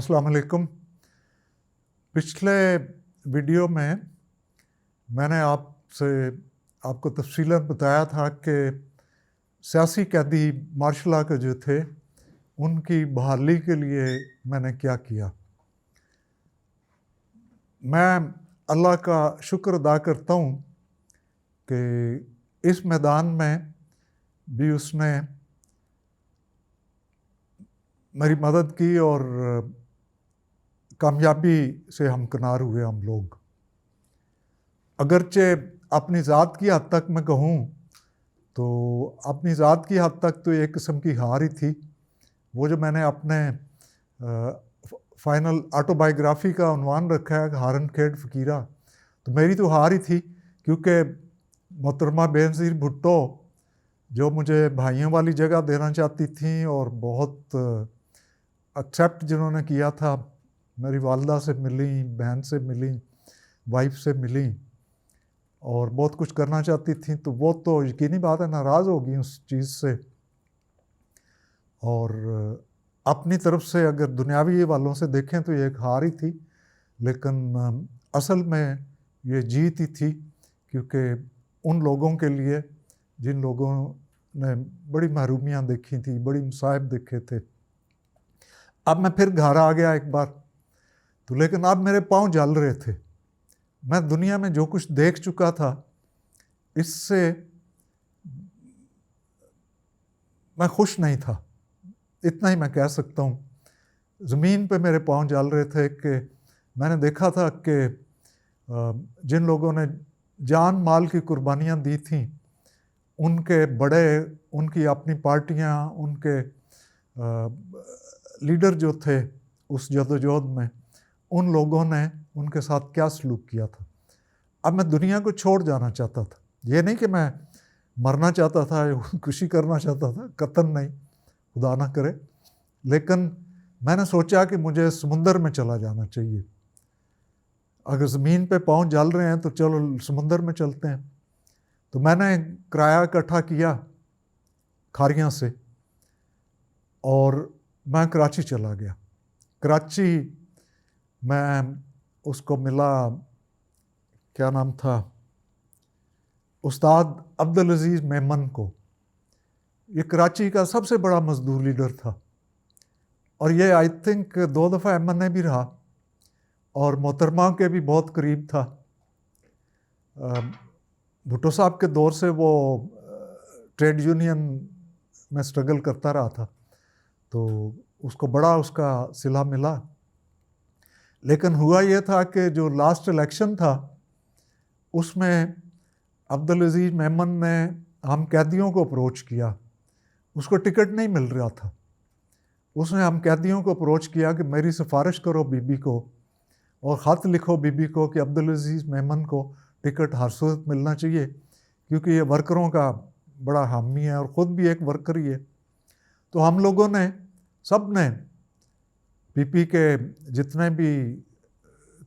अस्सलाम वालेकुम। पिछले वीडियो में मैंने आपको तफसीलन बताया था कि सियासी कैदी मार्शल लॉ के जो थे उनकी बहाली के लिए मैंने क्या किया। मैं अल्लाह का शुक्र अदा करता हूँ कि इस मैदान में भी उसने मेरी मदद की और कामयाबी से हमकिनार हुए हम लोग। अगरचे अपनी ज़ात की हद तक मैं कहूँ तो अपनी ज़ात की हद तक तो एक किस्म की हार ही थी। वो जो मैंने अपने फाइनल ऑटोबायोग्राफी का उन्वान रखा है हारन खेड़ फ़कीरा, तो मेरी तो हार ही थी, क्योंकि मोहतरमा बेनज़ीर भुट्टो जो मुझे भाइयों वाली जगह देना चाहती थी और बहुत एक्सेप्ट जिन्होंने किया था, मेरी वालदा से मिली, बहन से मिली, वाइफ से मिली और बहुत कुछ करना चाहती थी, तो वो तो यकीनी बात है नाराज़ होगी उस चीज़ से। और अपनी तरफ से अगर दुनियावी वालों से देखें तो ये एक हार ही थी, लेकिन असल में ये जीत ही थी, क्योंकि उन लोगों के लिए जिन लोगों ने बड़ी महरूमियाँ देखी थी, बड़ी मुसाइब देखे थे। अब मैं फिर घर आ गया एक बार तो, लेकिन अब मेरे पाँव जल रहे थे। मैं दुनिया में जो कुछ देख चुका था इससे मैं खुश नहीं था, इतना ही मैं कह सकता हूँ। ज़मीन पे मेरे पाँव जल रहे थे कि मैंने देखा था कि जिन लोगों ने जान माल की कुर्बानियाँ दी थीं, उनके बड़े, उनकी अपनी पार्टियाँ, उनके लीडर जो थे उस जदोजहद में, उन लोगों ने उनके साथ क्या सलूक किया था। अब मैं दुनिया को छोड़ जाना चाहता था। ये नहीं कि मैं मरना चाहता था या खुशी करना चाहता था, कतन नहीं, खुदा ना करे, लेकिन मैंने सोचा कि मुझे समुंदर में चला जाना चाहिए। अगर ज़मीन पे पाँव जल रहे हैं तो चलो समुंदर में चलते हैं। तो मैंने किराया इकट्ठा किया खारियाँ से और मैं कराची चला गया। कराची मैं उसको मिला, क्या नाम था, उस्ताद अब्दुल अजीज़ मेमन को। ये कराची का सबसे बड़ा मजदूर लीडर था और ये आई थिंक 2 दफ़ा MNA भी रहा और मोहतरमा के भी बहुत करीब था। भुट्टो साहब के दौर से वो ट्रेड यूनियन में स्ट्रगल करता रहा था, तो उसको बड़ा उसका सिला मिला। लेकिन हुआ ये था कि जो लास्ट इलेक्शन था उसमें अब्दुल अजीज़ मेमन ने हम कैदियों को अप्रोच किया। उसको टिकट नहीं मिल रहा था। उसने हम कैदियों को अप्रोच किया कि मेरी सिफारिश करो बीबी को और ख़त लिखो बीबी को कि अब्दुल अजीज़ मेमन को टिकट हर सूरत मिलना चाहिए, क्योंकि ये वर्करों का बड़ा हामी है और ख़ुद भी एक वर्कर ही है। तो हम लोगों ने, सब ने, PP के जितने भी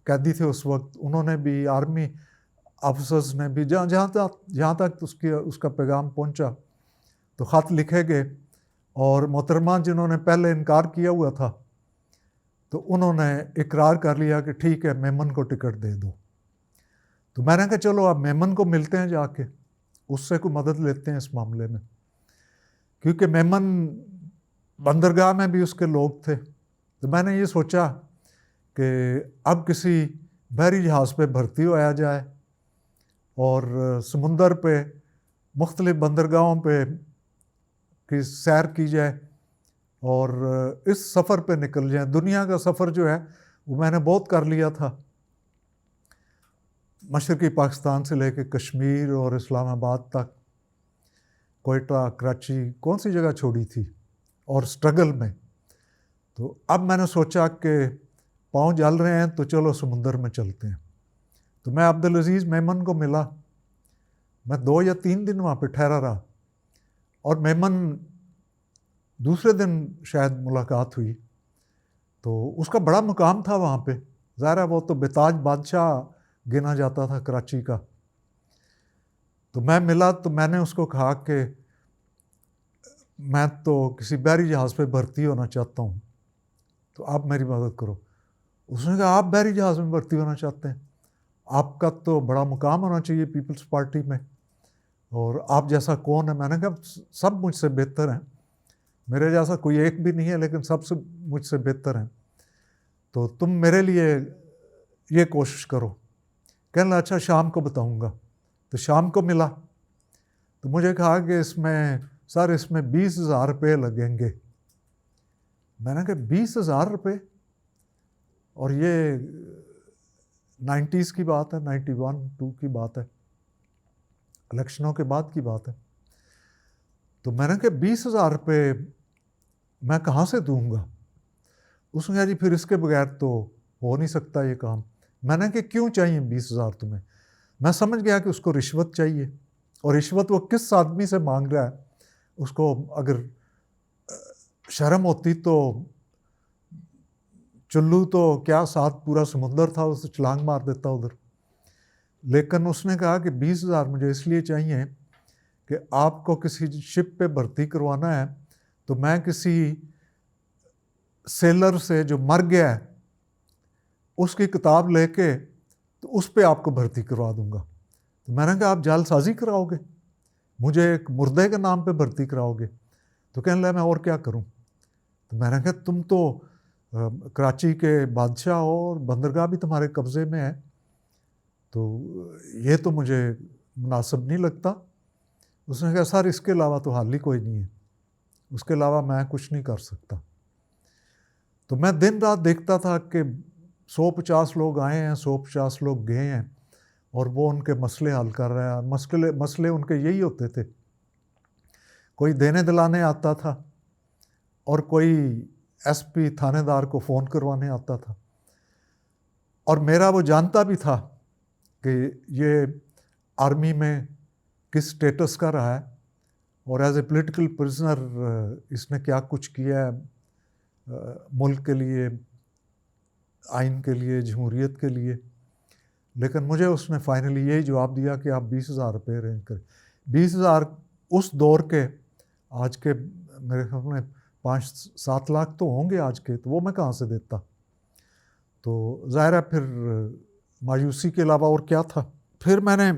कैदी थे उस वक्त, उन्होंने भी, आर्मी ऑफिसर्स ने भी, जहाँ तक उसका पैगाम पहुँचा तो ख़त लिखे गए। और मोहतरमा जिन्होंने पहले इनकार किया हुआ था, तो उन्होंने इकरार कर लिया कि ठीक है मेमन को टिकट दे दो। तो मैंने कहा चलो अब मेमन को मिलते हैं, जाके उससे कोई मदद लेते हैं इस मामले में, क्योंकि मेमन बंदरगाह में भी उसके लोग थे। तो मैंने ये सोचा कि अब किसी बहरी जहाज़ पे भर्ती होया जाए और समुंदर पे मुख्तलिफ़ बंदरगाहों पे की सैर की जाए और इस सफ़र पे निकल जाए। दुनिया का सफ़र जो है वो मैंने बहुत कर लिया था, मशरक़ी पाकिस्तान से लेके कश्मीर और इस्लामाबाद तक, कोयटा, कराची, कौन सी जगह छोड़ी थी, और स्ट्रगल में। तो अब मैंने सोचा कि पाँव जल रहे हैं तो चलो समुंदर में चलते हैं। तो मैं अब्दुल अजीज़ मेमन को मिला। मैं 2 या 3 दिन वहाँ पे ठहरा रहा और मेमन दूसरे दिन शायद मुलाकात हुई। तो उसका बड़ा मुकाम था वहाँ पे, ज़ाहिर है वो तो बेताज बादशाह गिना जाता था कराची का। तो मैं मिला तो मैंने उसको कहा कि मैं तो किसी बहरी जहाज़ पे भर्ती होना चाहता हूँ तो आप मेरी मदद करो। उसने कहा आप बहरी जहाज़ में भर्ती होना चाहते हैं, आपका तो बड़ा मुकाम होना चाहिए पीपल्स पार्टी में, और आप जैसा कौन है? मैंने कहा सब मुझसे बेहतर हैं, मेरे जैसा कोई एक भी नहीं है, लेकिन सबसे मुझसे बेहतर हैं, तो तुम मेरे लिए ये कोशिश करो। कहने लगा अच्छा शाम को बताऊंगा। तो शाम को मिला तो मुझे कहा कि इसमें 20,000 रुपये लगेंगे। मैंने कहा 20,000 रुपये? और ये 90s की बात है, 91-2 की बात है, इलेक्शनों के बाद की बात है। तो मैंने कहा 20,000 रुपये मैं कहाँ से दूंगा? उसने कहा जी फिर इसके बगैर तो हो नहीं सकता ये काम। मैंने कहा क्यों चाहिए 20,000 तुम्हें? मैं समझ गया कि उसको रिश्वत चाहिए, और रिश्वत वो किस आदमी से मांग रहा है, उसको अगर शर्म होती तो चुल्लू तो क्या साथ पूरा समुंदर था, उसे छलांग मार देता उधर। लेकिन उसने कहा कि 20,000 मुझे इसलिए चाहिए कि आपको किसी शिप पे भर्ती करवाना है, तो मैं किसी सेलर से जो मर गया है उसकी किताब लेके तो उस पे आपको भर्ती करवा दूंगा। तो मैंने कहा आप जालसाजी कराओगे, मुझे एक मुर्दे के नाम पे भर्ती कराओगे? तो कहने लगा मैं और क्या करूं? तो मैंने कहा तुम तो कराची के बादशाह हो और बंदरगाह भी तुम्हारे कब्ज़े में है, तो ये तो मुझे मुनासिब नहीं लगता। उसने कहा सर इसके अलावा तो हाल ही कोई नहीं है, उसके अलावा मैं कुछ नहीं कर सकता। तो मैं दिन रात देखता था कि 150 लोग आए हैं, 150 लोग गए हैं, और वो उनके मसले हल कर रहे हैं। मसले उनके यही होते थे, कोई देने दिलाने आता था और कोई एसपी थानेदार को फ़ोन करवाने आता था, और मेरा वो जानता भी था कि ये आर्मी में किस स्टेटस का रहा है, और एज ए पॉलिटिकल प्रिजनर इसने क्या कुछ किया है मुल्क के लिए, आइन के लिए, जमहूरियत के लिए। लेकिन मुझे उसने फाइनली यही जवाब दिया कि आप 20,000 रुपये अरेंज करें। 20,000 उस दौर के, आज के मेरे ख्याल में 5-7 लाख तो होंगे आज के, तो वो मैं कहाँ से देता? तो ज़ाहिर है फिर मायूसी के अलावा और क्या था। फिर मैंने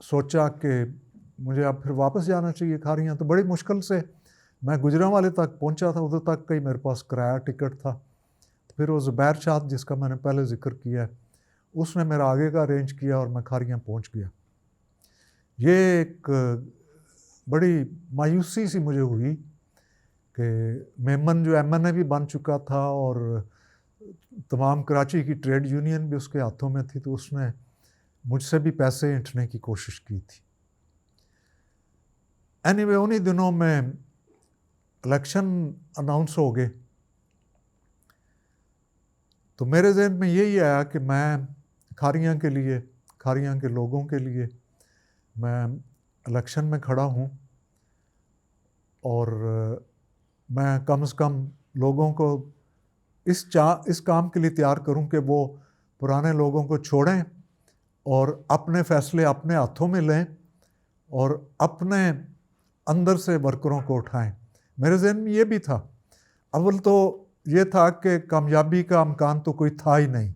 सोचा कि मुझे अब फिर वापस जाना चाहिए खारियाँ। तो बड़ी मुश्किल से मैं गुजरांवाले तक पहुंचा था, उधर तक कहीं मेरे पास किराया टिकट था। फिर वो ज़ुबैर शाह जिसका मैंने पहले जिक्र किया है, उसने मेरा आगे का अरेंज किया और मैं खारियाँ पहुंच गया। ये एक बड़ी मायूसी सी मुझे हुई कि मेमन जो MNA भी बन चुका था और तमाम कराची की ट्रेड यूनियन भी उसके हाथों में थी, तो उसने मुझसे भी पैसे ऐंठने की कोशिश की थी। एनीवे उन्हीं दिनों में इलेक्शन अनाउंस हो गए, तो मेरे जहन में यही आया कि मैं खारियाँ के लिए, खारियाँ के लोगों के लिए मैं इलेक्शन में खड़ा हूँ, और मैं कम से कम लोगों को इस काम के लिए तैयार करूं कि वो पुराने लोगों को छोड़ें और अपने फैसले अपने हाथों में लें और अपने अंदर से वर्करों को उठाएं। मेरे जहन में ये भी था। अव्वल तो ये था कि कामयाबी का इम्कान तो कोई था ही नहीं,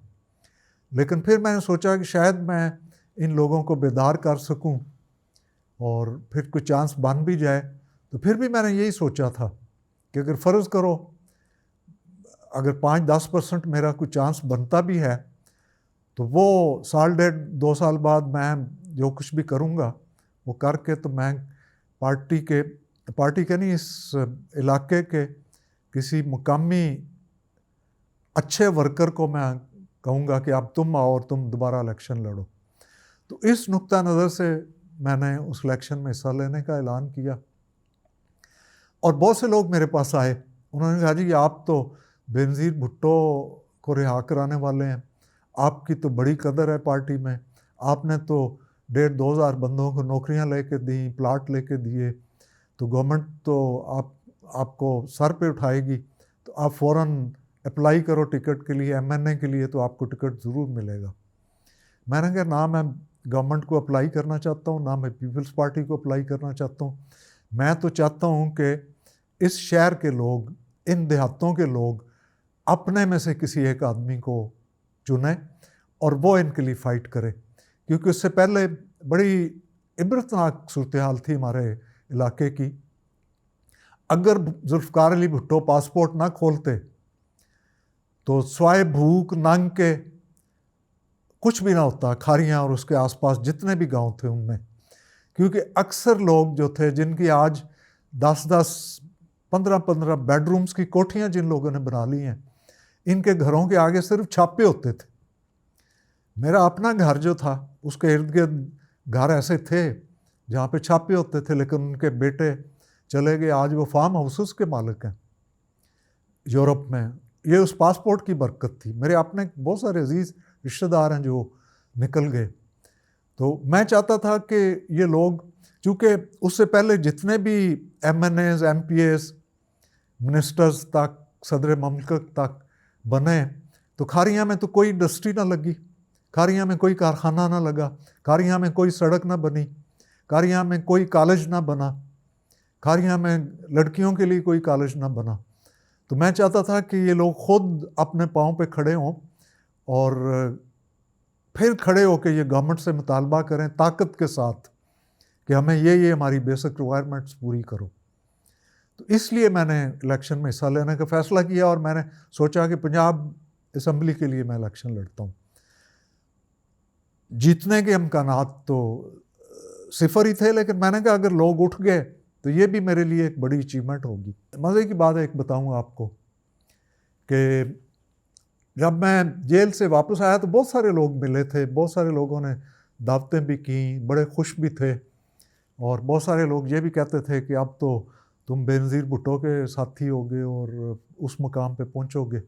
लेकिन फिर मैंने सोचा कि शायद मैं इन लोगों को बेदार कर सकूं और फिर कोई चांस बन भी जाए। तो फिर भी मैंने यही सोचा था कि अगर फ़र्ज़ करो अगर 5-10% मेरा कोई चांस बनता भी है, तो वो 1.5-2 साल बाद मैं जो कुछ भी करूँगा वो करके तो मैं पार्टी के नहीं, इस इलाके के किसी मुकामी अच्छे वर्कर को मैं कहूँगा कि अब तुम आओ और तुम दोबारा इलेक्शन लड़ो। तो इस नुक्ता नज़र से मैंने उस इलेक्शन में हिस्सा लेने का ऐलान किया, और बहुत से लोग मेरे पास आए। उन्होंने कहा जी आप तो बेनज़ीर भुट्टो को रिहा कराने वाले हैं, आपकी तो बड़ी कदर है पार्टी में, आपने तो 1,500-2 हज़ार बंदों को नौकरियां लेके दी, प्लाट लेके दिए, तो गवर्नमेंट तो आपको सर पे उठाएगी, तो आप फ़ौरन अप्लाई करो टिकट के लिए, MNA के लिए, तो आपको टिकट ज़रूर मिलेगा। मैंने कहा ना मैं गवर्नमेंट को अप्लाई करना चाहता हूँ, ना मैं पीपल्स पार्टी को अप्लाई करना चाहता हूँ। मैं तो चाहता हूँ कि इस शहर के लोग, इन देहातों के लोग अपने में से किसी एक आदमी को चुने और वो इनके लिए फ़ाइट करे, क्योंकि उससे पहले बड़ी इबरतनाक सूरत हाल थी हमारे इलाके की। अगर जुल्फ़िकार अली भुट्टो पासपोर्ट ना खोलते तो स्वाय भूख नंग के कुछ भी ना होता खारियाँ और उसके आसपास जितने भी गांव थे उनमें, क्योंकि अक्सर लोग जो थे जिनकी आज 10-10 15-15 बेडरूम्स की कोठियाँ जिन लोगों ने बना ली हैं, इनके घरों के आगे सिर्फ छापे होते थे। मेरा अपना घर जो था उसके इर्द गिर्द घर ऐसे थे जहाँ पे छापे होते थे, लेकिन उनके बेटे चले गए, आज वो फार्म हाउसेस के मालिक हैं यूरोप में। ये उस पासपोर्ट की बरकत थी। मेरे अपने बहुत सारे अजीज़ रिश्तेदार हैं जो निकल गए। तो मैं चाहता था कि ये लोग, चूँकि उससे पहले जितने भी MNAs MPAs मिनिस्टर्स तक सदर ममलकत तक बने, तो खारियाँ में तो कोई इंडस्ट्री ना लगी, खारियाँ में कोई कारखाना ना लगा, खारियाँ में कोई सड़क ना बनी, खारियाँ में कोई कॉलेज ना बना, खारियाँ में लड़कियों के लिए कोई कॉलेज ना बना। तो मैं चाहता था कि ये लोग खुद अपने पाँव पे खड़े हों और फिर खड़े होकर ये गवर्नमेंट से मुतालबा करें ताकत के साथ कि हमें ये हमारी बेसिक रिक्वायरमेंट्स पूरी करो। तो इसलिए मैंने इलेक्शन में हिस्सा लेने का फ़ैसला किया और मैंने सोचा कि पंजाब असम्बली के लिए मैं इलेक्शन लड़ता हूँ। जीतने के इम्कानात तो सिफर ही थे, लेकिन मैंने कहा अगर लोग उठ गए तो ये भी मेरे लिए एक बड़ी अचीवमेंट होगी। मज़े की बात एक बताऊँ आपको कि जब मैं जेल से वापस आया तो बहुत सारे लोग मिले थे, बहुत सारे लोगों ने दावतें भी की, बड़े खुश भी थे, और बहुत सारे लोग ये भी कहते थे कि अब तो तुम बेनज़ीर भुट्टो के साथी होगे और उस मुकाम पे पहुंचोगे।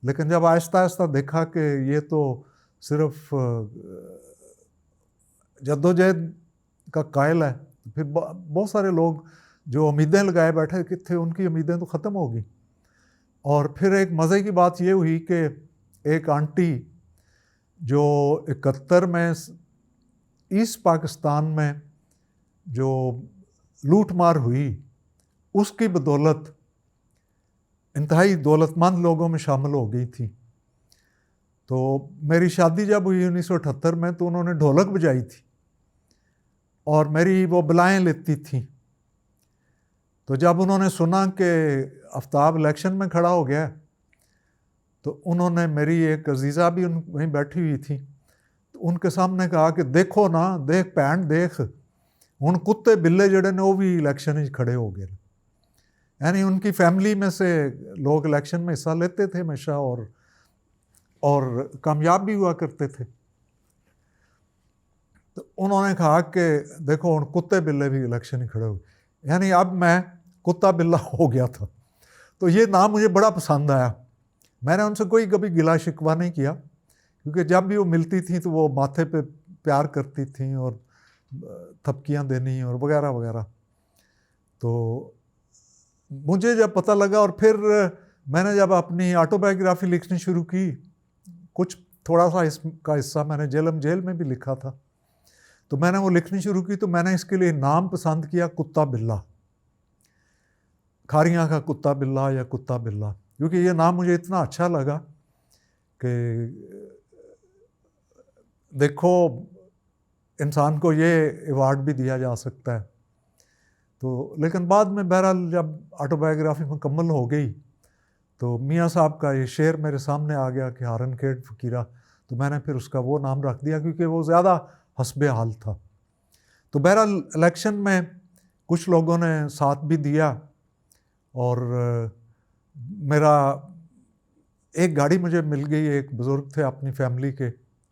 लेकिन जब आहिस्ता आहिस्ता देखा कि ये तो सिर्फ जद्दोजहद का कायल है, फिर बहुत सारे लोग जो उम्मीदें लगाए बैठे कि थे उनकी उम्मीदें तो ख़त्म हो गई। और फिर एक मज़े की बात ये हुई कि एक आंटी जो 71 में ईस्ट पाकिस्तान में जो लूट मार हुई, उसकी बदौलत इंतहाई दौलतमंद लोगों में शामिल हो गई थी। तो मेरी शादी जब हुई 1978 में, तो उन्होंने ढोलक बजाई थी और मेरी वो बलाएँ लेती थी। तो जब उन्होंने सुना कि आफ्ताब इलेक्शन में खड़ा हो गया, तो उन्होंने, मेरी एक अजीज़ा भी वहीं बैठी हुई थी, तो उनके सामने कहा कि देखो ना, देख भैन देख, हुण कुत्ते बिल्ले जड़े ने वो भी इलेक्शन में खड़े हो गए। यानी उनकी फैमिली में से लोग इलेक्शन में हिस्सा लेते थे हमेशा और कामयाब भी हुआ करते थे। तो उन्होंने कहा कि देखो हुण कुत्ते बिल्ले भी इलेक्शन ही खड़े हो गए। यानी अब मैं कुत्ता बिल्ला हो गया था। तो ये नाम मुझे बड़ा पसंद आया। मैंने उनसे कोई कभी गिला शिकवा नहीं किया, क्योंकि जब भी वो मिलती थी तो वो माथे पे प्यार करती थी और थपकियाँ देनी और वगैरह वगैरह। तो मुझे जब पता लगा, और फिर मैंने जब अपनी ऑटोबायोग्राफी लिखनी शुरू की, कुछ थोड़ा सा इसका हिस्सा मैंने जेल में भी लिखा था, तो मैंने वो लिखनी शुरू की, तो मैंने इसके लिए नाम पसंद किया कुत्ता बिल्ला, खारियाँ का कुत्ता बिल्ला या कुत्ता बिल्ला, क्योंकि ये नाम मुझे इतना अच्छा लगा कि देखो इंसान को ये अवार्ड भी दिया जा सकता है। तो लेकिन बाद में बहरहाल जब ऑटोबायोग्राफी मुकम्मल हो गई, तो मियाँ साहब का ये शेर मेरे सामने आ गया कि हारन खेड़ फ़कीरा, तो मैंने फिर उसका वो नाम रख दिया, क्योंकि वो ज़्यादा हस्बे हाल था। तो बहरहाल इलेक्शन में कुछ लोगों ने साथ भी दिया, और मेरा एक गाड़ी मुझे मिल गई, एक बुज़ुर्ग थे अपनी फैमिली के,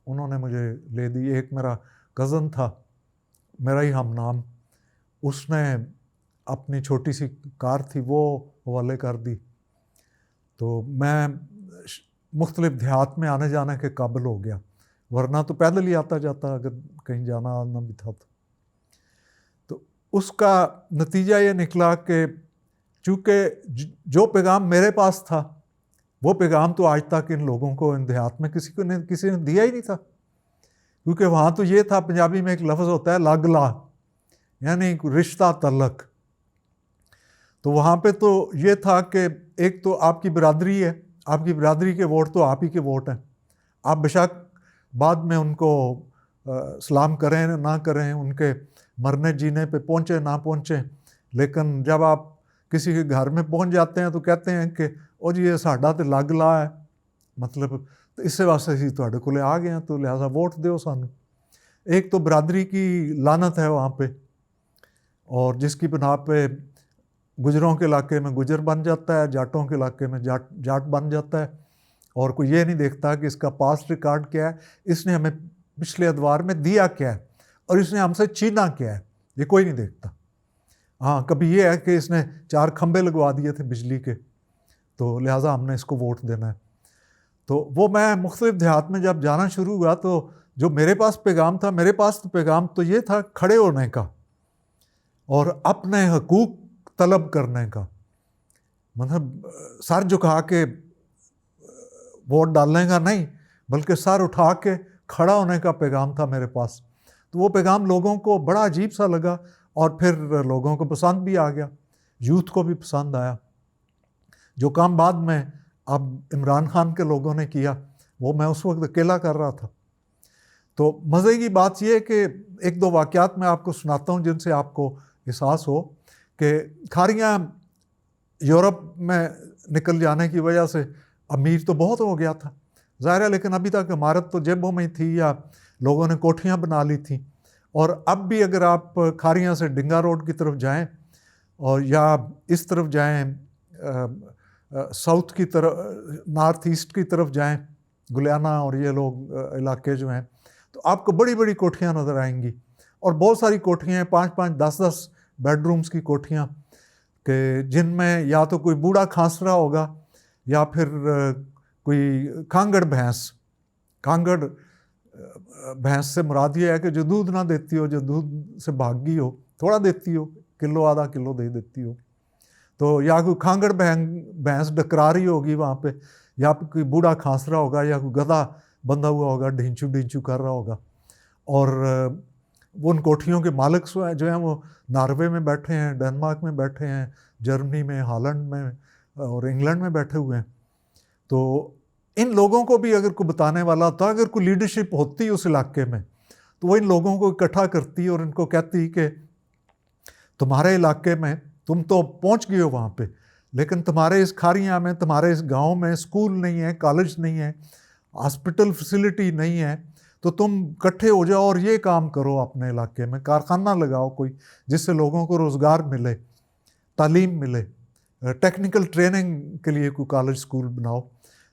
उन्होंने मुझे ले दी। एक मेरा कज़न था, मेरा ही हम नाम, उसने अपनी छोटी सी कार थी वो हवाले कर दी। तो मैं मुख्तलिफ देहात में आने जाने के काबिल हो गया, वरना तो पैदल ही आता जाता अगर कहीं जाना आना भी था। तो उसका नतीजा ये निकला कि चूँकि जो पैगाम मेरे पास था, वो पैगाम तो आज तक इन लोगों को, इन देहात में किसी ने दिया ही नहीं था। क्योंकि वहाँ तो ये था, पंजाबी में एक लफ्ज़ होता है लग ला, यानी रिश्ता तलक। तो वहाँ पे तो ये था कि एक तो आपकी बिरादरी है, आपकी बिरादरी के वोट तो आप ही के वोट हैं। आप बेशक बाद में उनको सलाम करें ना करें, उनके मरने जीने पे पहुँचे ना पहुँचे, लेकिन जब आप किसी के घर में पहुँच जाते हैं तो कहते हैं कि ओ जी ये साडा तो लग ला है, मतलब तो इससे वास्ते असीं तुहाडे कोले आ गए हैं, तो लिहाजा वोट दो सानू। एक तो बरादरी की लानत है वहाँ पे, और जिसकी बिना पे गुजरों के इलाके में गुजर बन जाता है, जाटों के इलाके में जाट बन जाता है, और कोई ये नहीं देखता कि इसका पास्ट रिकॉर्ड क्या है, इसने हमें पिछले अदवार में दिया क्या है, और इसने हमसे छीना क्या है, ये कोई नहीं देखता। हाँ, कभी ये है कि इसने 4 खंबे लगवा दिए थे बिजली के, तो लिहाजा हमने इसको वोट देना है। तो वो मैं मुख्तलिफ देहात में जब जाना शुरू हुआ तो जो मेरे पास पैगाम था, मेरे पास तो पैगाम तो ये था खड़े होने का और अपने हकूक़ तलब करने का, मतलब सर झुका के वोट डालने का नहीं, बल्कि सर उठा के खड़ा होने का पैगाम था मेरे पास। तो वो पैगाम लोगों को बड़ा अजीब सा लगा और फिर लोगों को पसंद भी आ गया, यूथ को भी पसंद आया। जो काम बाद में अब इमरान खान के लोगों ने किया वो मैं उस वक्त अकेला कर रहा था। तो मज़े की बात यह है कि एक दो वाक़यात मैं आपको सुनाता हूँ जिनसे आपको एहसास हो कि खारियाँ यूरोप में निकल जाने की वजह से अमीर तो बहुत हो गया था ज़ाहिर है, लेकिन अभी तक इमारत तो जेबों में थी या लोगों ने कोठियाँ बना ली थी। और अब भी अगर आप खारियाँ से डिंगा रोड की तरफ जाएं और या इस तरफ जाएं साउथ की तरफ, नॉर्थ ईस्ट की तरफ जाएं, गुलियाना और ये लोग इलाके जो हैं, तो आपको बड़ी बड़ी कोठियाँ नज़र आएंगी और बहुत सारी कोठियाँ हैं, 5-5, 10-10 बेडरूम्स की कोठियाँ कि जिनमें या तो कोई बूढ़ा खांस रहा होगा या फिर कोई कांगड़ भैंस से मुराद ये है कि जो दूध ना देती हो, जो दूध से भाग गई हो, थोड़ा देती हो, किलो आधा किलो दे देती हो, तो या कोई खांगड़ भैंस डकरा रही होगी वहाँ पे, या कोई बूढ़ा खांस रहा होगा या कोई गधा बंधा हुआ होगा, ढींचू ढींचू कर रहा होगा। और वो उन कोठियों के मालिक जो हैं वो नॉर्वे में बैठे हैं, डेनमार्क में बैठे हैं, जर्मनी में, हॉलैंड में और इंग्लैंड में बैठे हुए हैं। तो इन लोगों को भी अगर कोई बताने वाला होता, अगर कोई लीडरशिप होती उस इलाके में, तो वो इन लोगों को इकट्ठा करती और इनको कहती कि तुम्हारे इलाके में तुम तो पहुंच गए हो वहाँ पे, लेकिन तुम्हारे इस खारियाँ में, तुम्हारे इस गांव में स्कूल नहीं है, कॉलेज नहीं है, हॉस्पिटल फैसिलिटी नहीं है, तो तुम इकट्ठे हो जाओ और ये काम करो अपने इलाके में, कारखाना लगाओ कोई जिससे लोगों को रोज़गार मिले, तालीम मिले, टेक्निकल ट्रेनिंग के लिए कोई कॉलेज स्कूल बनाओ।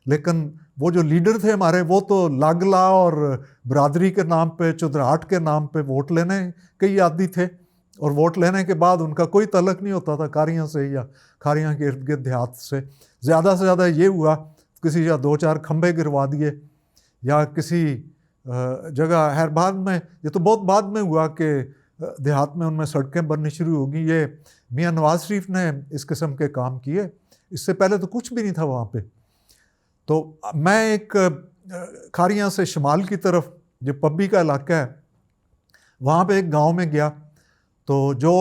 लेकिन वो जो लीडर थे हमारे, वो तो लागला और बरादरी के नाम पे, चुदराहट के नाम पे वोट लेने के ही आदी थे, और वोट लेने के बाद उनका कोई तलक नहीं होता था खारियाँ से या खारियाँ के इर्द गिर्द देहात से। ज़्यादा से ज़्यादा ये हुआ किसी या 2-4 खंबे गिरवा दिए या किसी जगह, खैर बाद में, ये तो बहुत बाद में हुआ कि देहात में उनमें सड़कें बननी शुरू होगी। ये मियाँ नवाज शरीफ ने इस किस्म के काम किए, इससे पहले तो कुछ भी नहीं था वहाँ पे। तो मैं एक खारियाँ से शुमाल की तरफ जो पब्बी का इलाका है, वहाँ पे एक गांव में गया, तो जो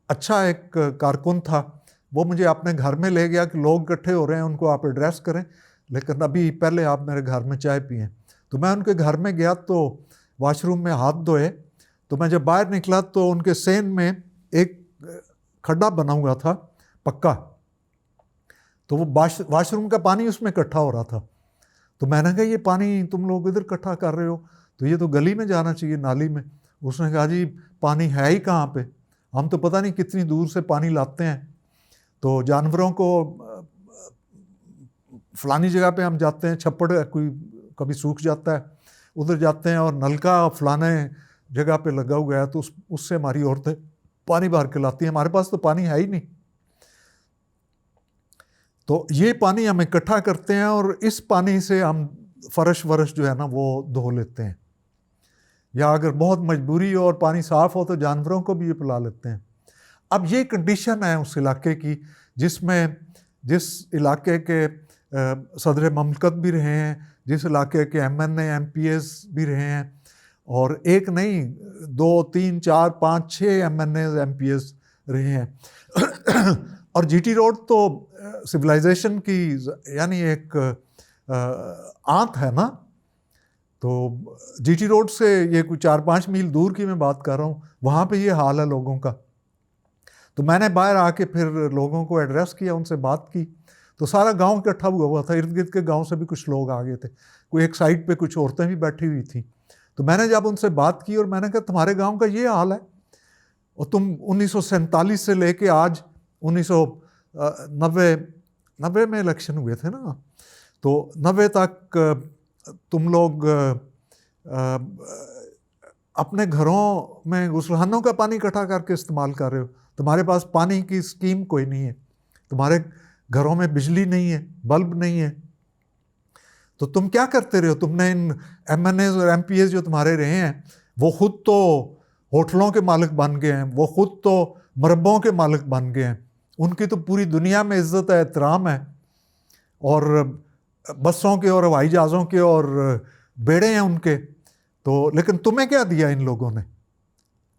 अच्छा एक कारकुन था वो मुझे अपने घर में ले गया कि लोग इकट्ठे हो रहे हैं, उनको आप एड्रेस करें, लेकिन अभी पहले आप मेरे घर में चाय पिएं। तो मैं उनके घर में गया तो वॉशरूम में हाथ धोए, तो मैं जब बाहर निकला तो उनके सेन में एक खड्डा बना हुआ था पक्का, तो वो वॉशरूम का पानी उसमें इकट्ठा हो रहा था। तो मैंने कहा ये पानी तुम लोग इधर इकट्ठा कर रहे हो, तो ये तो गली में जाना चाहिए, नाली में। उसने कहा जी पानी है ही कहाँ पे, हम तो पता नहीं कितनी दूर से पानी लाते हैं, तो जानवरों को फलानी जगह पे हम जाते हैं, छप्पड़ कोई कभी सूख जाता है, उधर जाते हैं और नलका फलाने जगह पे लगा हुआ है, तो उससे हमारी औरतें पानी भर के लाती हैं, हमारे पास तो पानी है ही नहीं। तो ये पानी हम इकट्ठा करते हैं और इस पानी से हम फर्श वर्श जो है ना वो धो लेते हैं, या अगर बहुत मजबूरी हो और पानी साफ़ हो तो जानवरों को भी ये पिला लेते हैं। अब ये कंडीशन है उस इलाके की जिसमें जिस इलाके के सदर ममलकत भी रहे हैं, जिस इलाके के MNA MPs भी रहे हैं, और एक नहीं 2, 3, 4, 5, 6 MNAs MPs रहे हैं। और जीटी रोड तो सिविलाइजेशन की यानी एक आंत है ना। तो जीटी रोड से ये कुछ 4-5 मील दूर की मैं बात कर रहा हूँ, वहाँ पे ये हाल है लोगों का। तो मैंने बाहर आके फिर लोगों को एड्रेस किया, उनसे बात की, तो सारा गांव इकट्ठा हुआ था, इर्द गिर्द के गांव से भी कुछ लोग आ गए थे, कोई एक साइड पे कुछ औरतें भी बैठी हुई थी। तो मैंने जब उनसे बात की और मैंने कहा तुम्हारे गांव का ये हाल है और तुम 1947 से लेके आज 1990 में इलेक्शन हुए थे ना, तो 90 तक तुम लोग अपने घरों में गुसलखानों का पानी इकट्ठा करके इस्तेमाल कर रहे हो, तुम्हारे पास पानी की स्कीम कोई नहीं है, तुम्हारे घरों में बिजली नहीं है, बल्ब नहीं है, तो तुम क्या करते रहे हो? तुमने इन MNAs और MPAs जो तुम्हारे रहे हैं वो खुद तो होटलों के मालिक बन गए हैं, वो खुद तो मरब्बों के मालिक बन गए हैं, उनकी तो पूरी दुनिया में इज्जत है, एहतराम है, और बसों के और हवाई जहाज़ों के और बेड़े हैं उनके। तो लेकिन तुम्हें क्या दिया इन लोगों ने?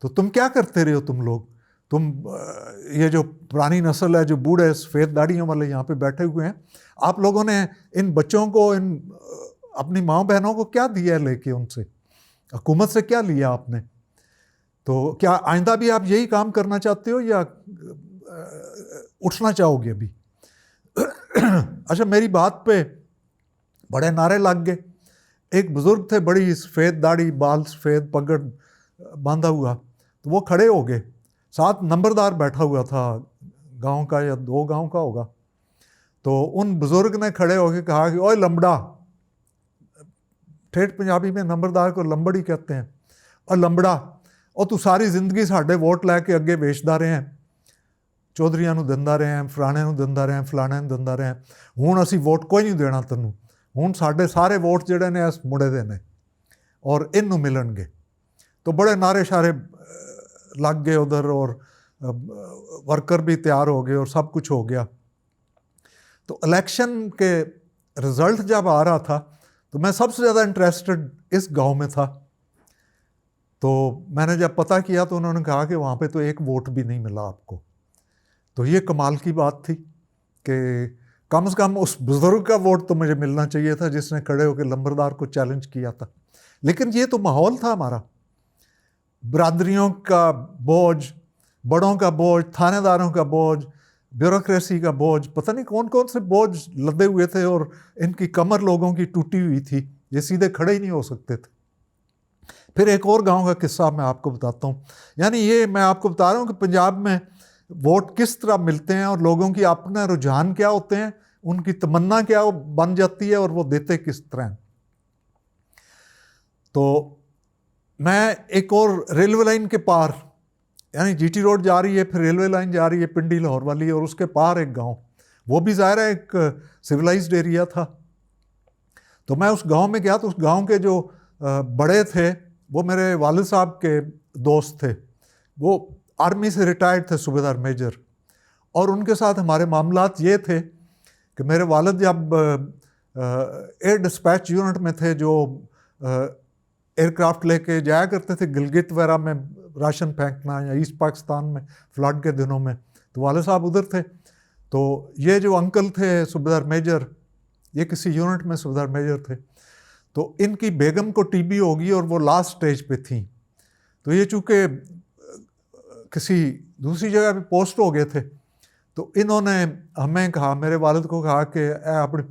तो तुम क्या करते रहे हो? तुम लोग, तुम ये जो पुरानी नस्ल है, जो बूढ़े सफ़ेद दाढ़ियों वाले यहाँ पे बैठे हुए हैं, आप लोगों ने इन बच्चों को, इन अपनी माँ बहनों को क्या दिया है लेके? उनसे हुकूमत से क्या लिया आपने? तो क्या आइंदा भी आप यही काम करना चाहते हो या उठना चाहोगे अभी? अच्छा, मेरी बात पे बड़े नारे लग गए। एक बुजुर्ग थे, बड़ी सफ़ेद दाढ़ी, बाल सफ़ेद, पगड़ बांधा हुआ, तो वो खड़े हो गए, साथ नंबरदार बैठा हुआ था गांव का या 2 गांव का होगा। तो उन बुजुर्ग ने खड़े होकर कहा कि ओए लंबड़ा, ठेठ पंजाबी में नंबरदार को लंबड़ी कहते हैं, और लंबड़ा, और तू सारी जिंदगी साढ़े वोट लैके अगे वेचदा रहे हैं, चौधरियां नूं दिंदा रहे हैं, फलाणे नूं दिंदा रहे हैं, फलाणे नूं दिंदा रहे हैं, हुण असीं वोट कोई नहीं देना तैनूं, हुण साढ़े सारे वोट जिहड़े ने इस मुंडे दे ने और इनू मिलणगे। तो बड़े नारे शारे लग गए उधर, और वर्कर भी तैयार हो गए और सब कुछ हो गया। तो इलेक्शन के रिज़ल्ट जब आ रहा था तो मैं सबसे ज़्यादा इंटरेस्टेड इस गांव में था। तो मैंने जब पता किया तो उन्होंने कहा कि वहाँ पे तो एक वोट भी नहीं मिला आपको। तो ये कमाल की बात थी कि कम से कम उस बुज़ुर्ग का वोट तो मुझे मिलना चाहिए था जिसने खड़े होकर लंबरदार को चैलेंज किया था। लेकिन ये तो माहौल था हमारा, बरादरियों का बोझ, बड़ों का बोझ, थानेदारों का बोझ, ब्यूरोक्रेसी का बोझ, पता नहीं कौन कौन से बोझ लदे हुए थे, और इनकी कमर लोगों की टूटी हुई थी, ये सीधे खड़े ही नहीं हो सकते थे। फिर एक और गांव का किस्सा मैं आपको बताता हूँ। यानी ये मैं आपको बता रहा हूँ कि पंजाब में वोट किस तरह मिलते हैं और लोगों की अपना रुझान क्या होते हैं, उनकी तमन्ना क्या बन जाती है और वो देते किस तरह। तो मैं एक और रेलवे लाइन के पार, यानी जीटी रोड जा रही है, फिर रेलवे लाइन जा रही है पिंडी लाहौर वाली, और उसके पार एक गांव, वो भी ज़ाहिर है एक सिविलाइज्ड एरिया था। तो मैं उस गांव में गया तो उस गांव के जो बड़े थे वो मेरे वालिद साहब के दोस्त थे, वो आर्मी से रिटायर्ड थे, सूबेदार मेजर, और उनके साथ हमारे मामलात ये थे कि मेरे वालिद जब एयर डिस्पैच यूनिट में थे, जो एयरक्राफ्ट लेके जाया करते थे गिलगित वगैरह में राशन फेंकना, या ईस्ट पाकिस्तान में फ्लड के दिनों में, तो वाले साहब उधर थे। तो ये जो अंकल थे सूबेदार मेजर, ये किसी यूनिट में सूबेदार मेजर थे, तो इनकी बेगम को टीबी होगी और वो लास्ट स्टेज पे थी। तो ये चूँकि किसी दूसरी जगह पे पोस्ट हो गए थे, तो इन्होंने हमें कहा, मेरे वालिद को कहा कि अपनी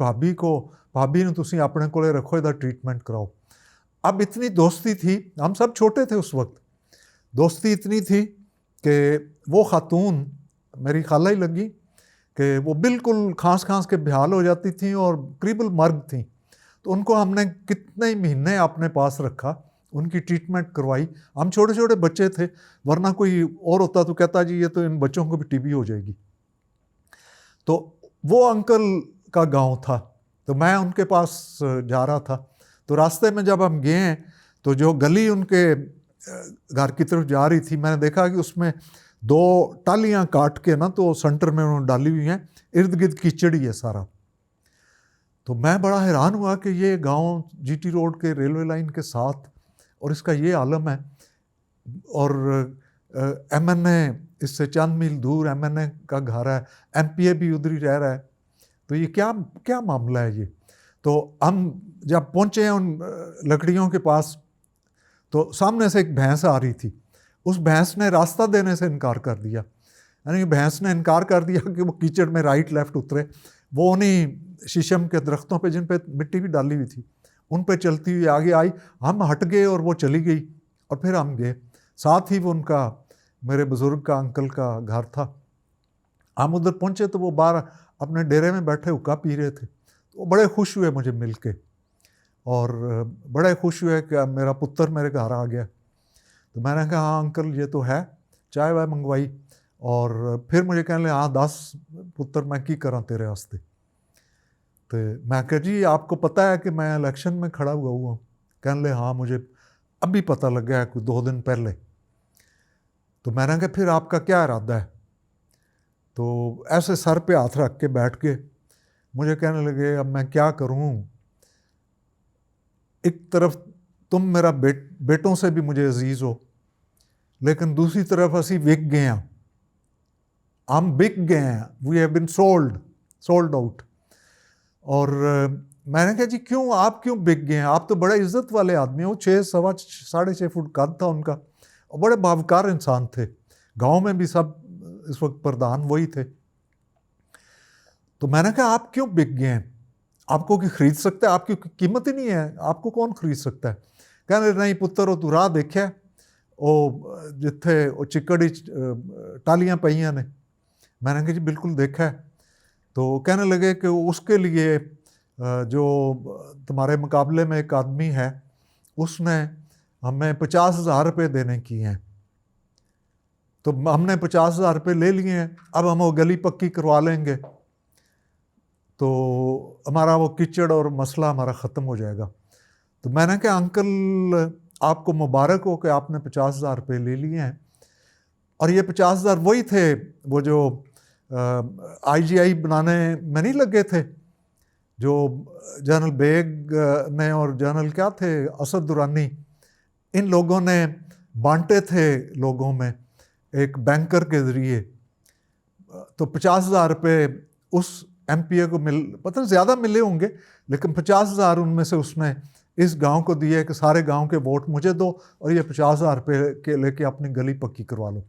भाभी ने तुसी अपने कोले रखो, इधर ट्रीटमेंट कराओ। अब इतनी दोस्ती थी, हम सब छोटे थे उस वक्त, दोस्ती इतनी थी कि वो खातून मेरी खाला ही लगी कि वो बिल्कुल खांस के बेहाल हो जाती थी और करीबन मर्ग थी। तो उनको हमने कितने ही महीने अपने पास रखा, उनकी ट्रीटमेंट करवाई। हम छोटे छोटे बच्चे थे, वरना कोई और होता तो कहता जी ये तो इन बच्चों को भी टीबी हो जाएगी। तो वो अंकल का गांव था, तो मैं उनके पास जा रहा था। तो रास्ते में जब हम गए तो जो गली उनके घर की तरफ जा रही थी, मैंने देखा कि उसमें 2 टालियाँ काट के ना, तो सेंटर में उन्होंने डाली हुई हैं, इर्द गिर्द कीचड़ ही है सारा। तो मैं बड़ा हैरान हुआ कि ये गांव जीटी रोड के रेलवे लाइन के साथ, और इसका ये आलम है। और MNA इससे चंद मील दूर MNA का घर है, MPA भी उधर ही रह रहा है, तो ये क्या क्या मामला है ये। तो हम जब पहुँचे हैं उन लकड़ियों के पास, तो सामने से एक भैंस आ रही थी। उस भैंस ने रास्ता देने से इनकार कर दिया, यानी भैंस ने इनकार कर दिया कि वो कीचड़ में राइट लेफ्ट उतरे। वो उन्हीं शीशम के दरख्तों पे जिन पे मिट्टी भी डाली हुई थी उन पे चलती हुई आगे आई। हम हट गए और वो चली गई, और फिर हम गए। साथ ही वो उनका, मेरे बुज़ुर्ग का अंकल का घर था। हम उधर पहुँचे तो वो बाहर अपने डेरे में बैठे हुक्का पी रहे थे। तो वो बड़े खुश हुए मुझे मिल के, और बड़े खुश हुए कि मेरा पुत्र मेरे घर आ गया। तो मैंने कहा हाँ अंकल ये तो है, चाय वाय मंगवाई। और फिर मुझे कहने लगे हाँ 10 पुत्र मैं की करा तेरे वास्ते। तो मैं कहा जी आपको पता है कि मैं इलेक्शन में खड़ा हुआ हूँ? कहने लगे हाँ मुझे अभी पता लग गया है, कुछ 2 दिन पहले। तो मैंने कहा फिर आपका क्या इरादा है? तो ऐसे सर पे हाथ रख के बैठ के मुझे कहने लगे अब मैं क्या करूँ, एक तरफ तुम मेरा बेटों से भी मुझे अजीज़ हो, लेकिन दूसरी तरफ असी विक गए हैं, हम बिक गए हैं, we have been sold out. और मैंने कहा जी क्यों, आप क्यों बिक गए हैं? आप तो बड़े इज्जत वाले आदमी हो। 6.25 फुट कद था उनका, और बड़े बावकार इंसान थे। गांव में भी सब इस वक्त प्रधान वही थे। तो मैंने कहा आप क्यों बिक गए हैं? आपको कोई खरीद सकता है? आपकी कीमत ही नहीं है, आपको कौन खरीद सकता है? कहने नहीं पुत्र तू राह देखा वो जिथे वो चिकड़ टालियां पईयां ने? मैंने कहा जी बिल्कुल देखा है। तो कहने लगे कि उसके लिए जो तुम्हारे मुकाबले में एक आदमी है उसने हमें 50,000 रुपये देने की हैं। तो हमने 50,000 रुपये ले लिए हैं, अब हम वो गली पक्की करवा लेंगे तो हमारा वो कीचड़ और मसला हमारा ख़त्म हो जाएगा। तो मैंने कहा अंकल आपको मुबारक हो कि आपने 50,000 रुपये ले लिए हैं। और ये 50,000 वही थे वो जो IGI बनाने में नहीं लगे थे, जो जनरल बेग ने और जनरल क्या थे असद दुरानी, इन लोगों ने बांटे थे लोगों में एक बैंकर के ज़रिए। तो 50,000 रुपये उस MPA को पता नहीं ज़्यादा मिले होंगे, लेकिन 50,000 उनमें से उसने इस गांव को दिए कि सारे गांव के वोट मुझे दो और ये 50,000 रुपये के लेके अपनी गली पक्की करवा लो।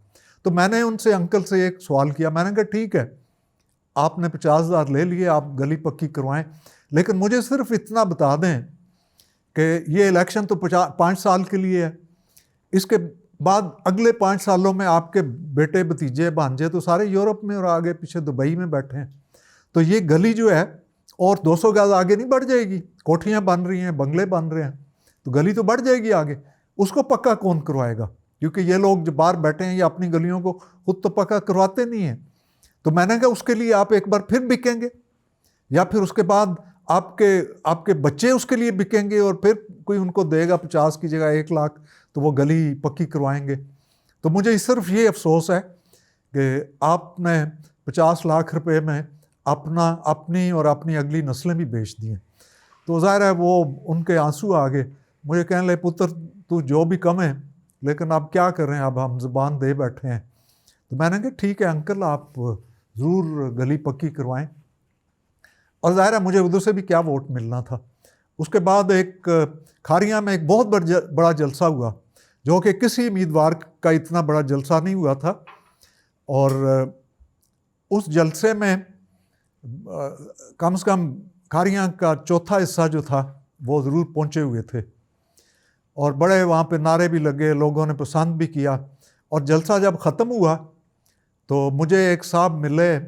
तो मैंने उनसे अंकल से एक सवाल किया, मैंने कहा ठीक है आपने 50,000 ले लिए, आप गली पक्की करवाएं, लेकिन मुझे सिर्फ इतना बता दें कि ये इलेक्शन तो 5 साल के लिए है, इसके बाद अगले 5 सालों में आपके बेटे भतीजे भांजे तो सारे यूरोप में और आगे पीछे दुबई में बैठे हैं, तो ये गली जो है और 200 गज आगे नहीं बढ़ जाएगी? कोठियाँ बन रही हैं, बंगले बन रहे हैं, तो गली तो बढ़ जाएगी आगे, उसको पक्का कौन करवाएगा? क्योंकि ये लोग जो बाहर बैठे हैं ये अपनी गलियों को खुद तो पक्का करवाते नहीं हैं। तो मैंने कहा उसके लिए आप एक बार फिर बिकेंगे, या फिर उसके बाद आपके बच्चे उसके लिए बिकेंगे और फिर कोई उनको देगा 50 की जगह 1 लाख, तो वो गली पक्की करवाएंगे। तो मुझे सिर्फ ये अफसोस है कि आपने 50 लाख रुपए में अपनी और अपनी अगली नस्लें भी बेच दी हैं। तो ज़ाहिर है वो उनके आंसू आ गए। मुझे कहने लगे पुत्र तू जो भी कम है, लेकिन आप क्या कर रहे हैं, अब हम ज़ुबान दे बैठे हैं। तो मैंने कहा ठीक है अंकल आप ज़रूर गली पक्की करवाएं। और ज़ाहिर है मुझे उधर से भी क्या वोट मिलना था। उसके बाद एक खारियाँ में एक बहुत बड़ा जलसा हुआ, जो कि किसी उम्मीदवार का इतना बड़ा जलसा नहीं हुआ था। और उस जलसे में कम से कम खारियाँ का चौथा हिस्सा जो था वो ज़रूर पहुँचे हुए थे, और बड़े वहाँ पे नारे भी लगे, लोगों ने पसंद भी किया। और जलसा जब ख़त्म हुआ तो मुझे एक साहब मिले,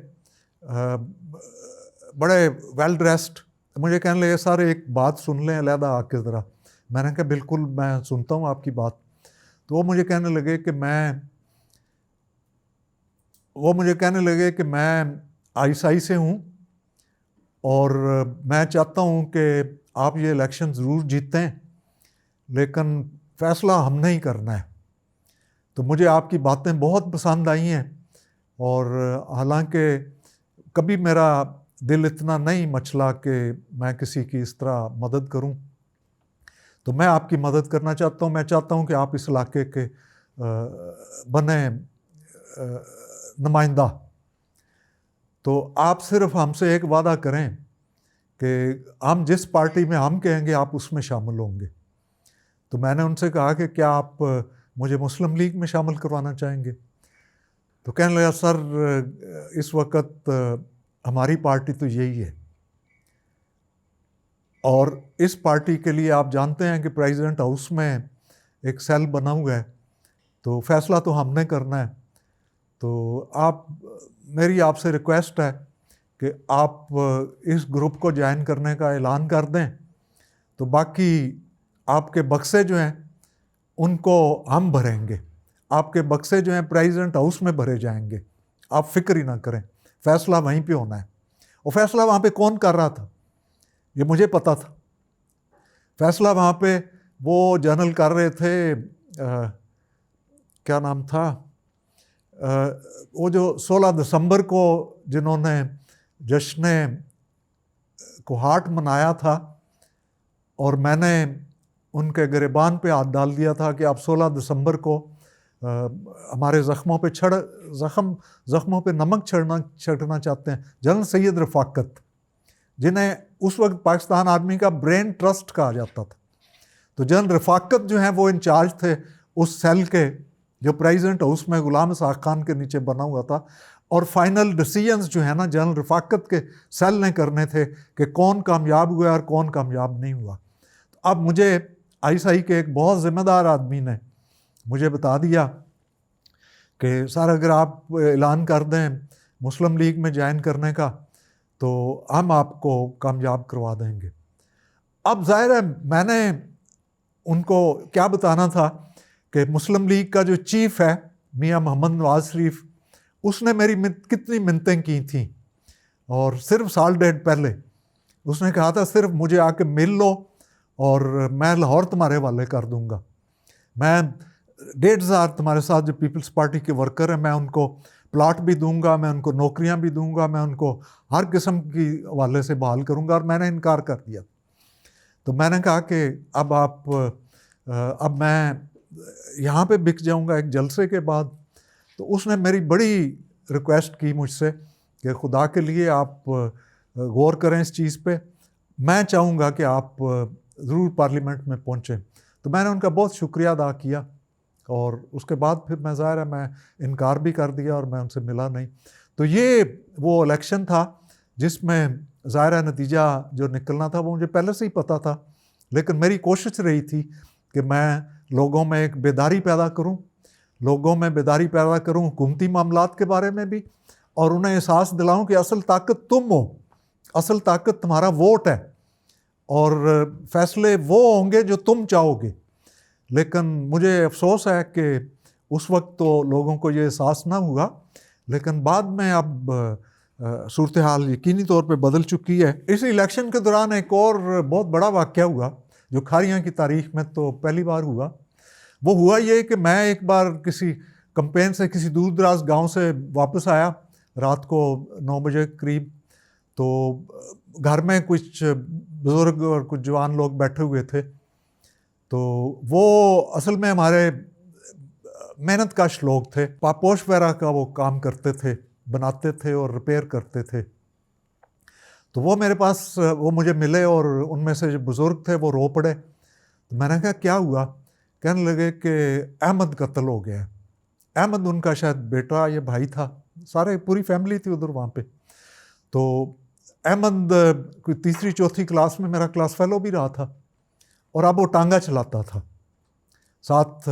बड़े वेल ड्रेस्ड, मुझे कहने लगे सर एक बात सुन लें अलहदा आके ज़रा। मैंने कहा बिल्कुल मैं सुनता हूँ आपकी बात। तो वो मुझे कहने लगे कि मैं ISI से हूँ और मैं चाहता हूँ कि आप ये इलेक्शन ज़रूर जीतें, लेकिन फ़ैसला हमने ही करना है। तो मुझे आपकी बातें बहुत पसंद आई हैं, और हालांकि कभी मेरा दिल इतना नहीं मचला कि मैं किसी की इस तरह मदद करूं, तो मैं आपकी मदद करना चाहता हूं। मैं चाहता हूं कि आप इस इलाके के बने नुमाइंदा, तो आप सिर्फ हमसे एक वादा करें कि हम जिस पार्टी में हम कहेंगे आप उसमें शामिल होंगे। तो मैंने उनसे कहा कि क्या आप मुझे मुस्लिम लीग में शामिल करवाना चाहेंगे? तो कहने लगा सर इस वक्त हमारी पार्टी तो यही है, और इस पार्टी के लिए आप जानते हैं कि प्रेसिडेंट हाउस में एक सेल बना हुआ है, तो फैसला तो हमने करना है। तो मेरी आपसे रिक्वेस्ट है कि आप इस ग्रुप को ज्वाइन करने का ऐलान कर दें, तो बाकी आपके बक्से जो हैं उनको हम भरेंगे, आपके बक्से जो हैं प्रेसिडेंट हाउस में भरे जाएंगे, आप फिक्र ही ना करें, फैसला वहीं पे होना है। और फैसला वहाँ पे कौन कर रहा था ये मुझे पता था। फैसला वहाँ पे वो जनरल कर रहे थे, क्या नाम था, वो जो 16 दिसंबर को जिन्होंने जश्न कोहाट मनाया था, और मैंने उनके गिरबान पे हाथ डाल दिया था कि आप 16 दिसंबर को हमारे ज़ख्मों पे नमक छिड़कना चाहते हैं। जनरल सैयद रफ़ाकत, जिन्हें उस वक्त पाकिस्तान आर्मी का ब्रेन ट्रस्ट कहा जाता था, तो जनरल रफ़ाकत जो हैं वो इंचार्ज थे उस सेल के जो प्रेसिडेंट हाउस में गुलाम इसाक़ खान के नीचे बना हुआ था। और फाइनल डिसीजंस जो है ना जनरल रफ़ाकत के सेल ने करने थे कि कौन कामयाब हुआ और कौन कामयाब नहीं हुआ। तो अब मुझे आईएसआई के एक बहुत ज़िम्मेदार आदमी ने मुझे बता दिया कि सर अगर आप ऐलान कर दें मुस्लिम लीग में ज्वाइन करने का तो हम आपको कामयाब करवा देंगे। अब जाहिर है मैंने उनको क्या बताना था कि मुस्लिम लीग का जो चीफ है मियां मोहम्मद नवाज शरीफ, उसने मेरी कितनी मिन्नतें की थी, और सिर्फ साल डेढ़ पहले उसने कहा था सिर्फ मुझे आके मिल लो और मैं लाहौर तुम्हारे हवाले कर दूंगा, मैं 1,500 तुम्हारे साथ जो पीपल्स पार्टी के वर्कर हैं मैं उनको प्लाट भी दूंगा, मैं उनको नौकरियां भी दूंगा, मैं उनको हर किस्म की हवाले से बहाल करूंगा। और मैंने इनकार कर दिया। तो मैंने कहा कि अब मैं यहाँ पे बिक जाऊंगा एक जलसे के बाद। तो उसने मेरी बड़ी रिक्वेस्ट की मुझसे कि खुदा के लिए आप गौर करें इस चीज़ पे, मैं चाहूँगा कि आप ज़रूर पार्लियामेंट में पहुँचें। तो मैंने उनका बहुत शुक्रिया अदा किया, और उसके बाद फिर मैं ज़ाहिर है मैं इनकार भी कर दिया और मैं उनसे मिला नहीं। तो ये वो इलेक्शन था जिसमें ज़ाहिर है नतीजा जो निकलना था वो मुझे पहले से ही पता था, लेकिन मेरी कोशिश रही थी कि मैं लोगों में एक बेदारी पैदा करूं, लोगों में बेदारी पैदा करूं हुकूमती मामलात के बारे में भी, और उन्हें एहसास दिलाऊं कि असल ताकत तुम हो, असल ताकत तुम्हारा वोट है, और फैसले वो होंगे जो तुम चाहोगे। लेकिन मुझे अफसोस है कि उस वक्त तो लोगों को ये एहसास ना हुआ, लेकिन बाद में अब सूरत हाल यकीनी तौर पे बदल चुकी है। इस इलेक्शन के दौरान एक और बहुत बड़ा वाक़या हुआ जो खारियाँ की तारीख में तो पहली बार हुआ। वो हुआ ये कि मैं एक बार किसी कैंपेन से किसी दूर दराज गाँव से वापस आया रात को 9 बजे करीब। तो घर में कुछ बुज़ुर्ग और कुछ जवान लोग बैठे हुए थे। तो वो असल में हमारे मेहनत कश लोग थे, पापोश वगैरह का वो काम करते थे, बनाते थे और रिपेयर करते थे। तो वो मेरे पास वो मुझे मिले और उनमें से जो बुज़ुर्ग थे वो रो पड़े। तो मैंने कहा क्या हुआ? कहने लगे कि अहमद कत्ल हो गया। अहमद उनका शायद बेटा या भाई था, सारे पूरी फैमिली थी उधर वहाँ पे। तो अहमद कोई तीसरी चौथी क्लास में मेरा क्लास फेलो भी रहा था, और अब वो टांगा चलाता था, साथ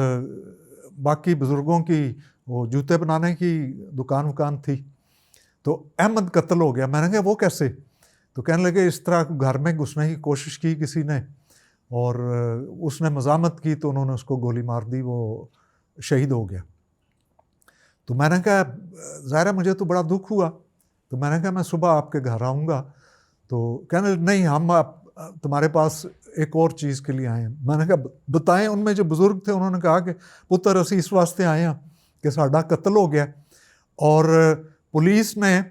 बाकी बुज़ुर्गों की वो जूते बनाने की दुकान थी। तो अहमद कत्ल हो गया। मैंने कहा वो कैसे? तो कहने लगे इस तरह घर में घुसने की कोशिश की किसी ने, और उसने मज़ामत की तो उन्होंने उसको गोली मार दी, वो शहीद हो गया। तो मैंने कहा ज़ाहिर है मुझे तो बड़ा दुख हुआ। तो मैंने कहा मैं सुबह आपके घर आऊँगा। तो कहने नहीं, हम तुम्हारे पास एक और चीज़ के लिए आए हैं। मैंने कहा बताएं। उनमें जो बुज़ुर्ग थे उन्होंने कहा कि पुत्र असी इस वास्ते आए हैं कि साडा कत्ल हो गया, और पुलिस ने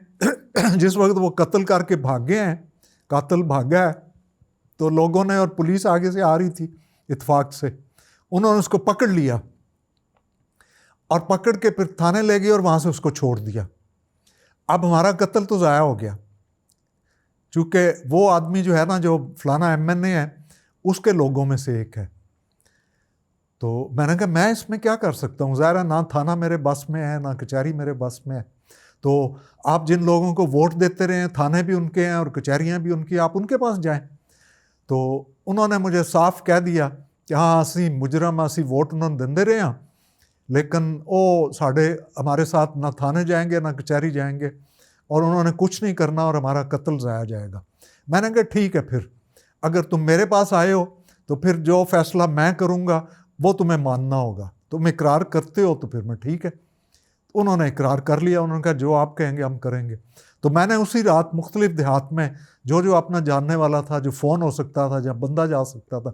जिस वक्त वो कत्ल करके भागे हैं, कातिल भागा है, तो लोगों ने, और पुलिस आगे से आ रही थी इत्तेफाक से, उन्होंने उसको पकड़ लिया। और पकड़ के फिर थाने ले गए और वहाँ से उसको छोड़ दिया। अब हमारा कत्ल तो ज़ाया हो गया, चूँकि वो आदमी जो है ना, जो फलाना MNA है, उसके लोगों में से एक है। तो मैंने कहा मैं इसमें क्या कर सकता हूँ, ज़ाहिर है ना थाना मेरे बस में है ना कचहरी मेरे बस में है। तो आप जिन लोगों को वोट देते रहे हैं, थाने भी उनके हैं और कचहरियाँ भी उनकी, आप उनके पास जाएं। तो उन्होंने मुझे साफ कह दिया कि हाँ असी मुजरम, असी वोट उन्होंने देंदे रहे हैं, लेकिन वो हमारे साथ ना थाने जाएंगे ना कचहरी जाएंगे और उन्होंने कुछ नहीं करना और हमारा कत्ल ज़ाया जाएगा। मैंने कहा ठीक है, फिर अगर तुम मेरे पास आए हो तो फिर जो फैसला मैं करूँगा वो तुम्हें मानना होगा, तुम इकरार करते हो तो फिर मैं ठीक है। उन्होंने इकरार कर लिया, उन्होंने कहा जो आप कहेंगे हम करेंगे। तो मैंने उसी रात मुख्तलिफ देहात में जो अपना जानने वाला था, जो फ़ोन हो सकता था, जब बंदा जा सकता था,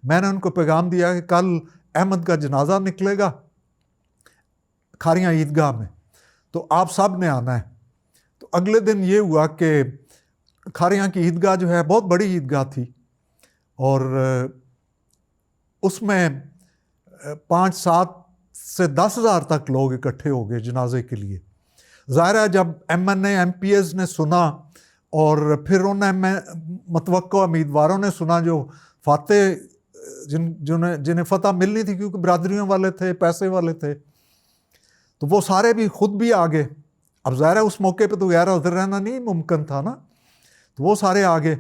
मैंने उनको पैगाम दिया कि कल अहमद का जनाजा निकलेगा खारियाँ ईदगाह में, तो आप सब ने आना है। तो अगले दिन ये हुआ कि खारियाँ की ईदगाह जो है बहुत बड़ी ईदगाह थी और उसमें 5-7 से 10,000 तक लोग इकट्ठे हो गए जनाजे के लिए। ज़ाहिर है जब MNA MPs ने सुना और फिर मतवक्को उम्मीदवारों ने सुना, जो फाते जिन्हें फ़तह मिलनी थी क्योंकि बरादरियों वाले थे, पैसे वाले थे, तो वो सारे भी खुद भी आ गए। अब ज़ाहिर है उस मौके पे तो गैर हाज़िर रहना नहीं मुमकिन था ना, तो वो सारे आ गए।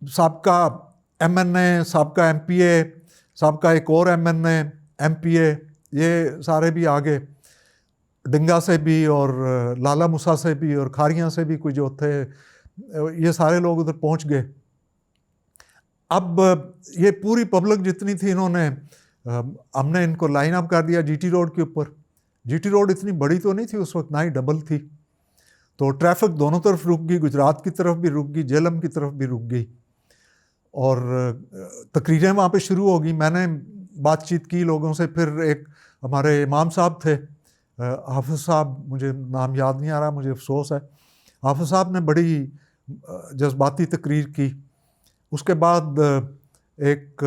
सबका MNA, सबका MPA, सबका एक और MNA MPA, ये सारे भी आ गए, डिंगा से भी और लाला मूसा से भी और खारियाँ से भी कोई जो थे, ये सारे लोग उधर पहुँच गए। अब ये पूरी पब्लिक जितनी थी, हमने इनको लाइन अप कर दिया GT रोड के ऊपर। GT रोड इतनी बड़ी तो नहीं थी उस वक्त, ना ही डबल थी, तो ट्रैफिक दोनों तरफ रुक गई, गुजरात की तरफ भी रुक गई, जेलम की तरफ भी रुक गई और तकरीरें वहाँ पे शुरू हो गई। मैंने बातचीत की लोगों से, फिर एक हमारे इमाम साहब थे, हाफिज़ साहब, मुझे नाम याद नहीं आ रहा, मुझे अफसोस है, हाफिज़ साहब ने बड़ी जज्बाती तकरीर की। उसके बाद एक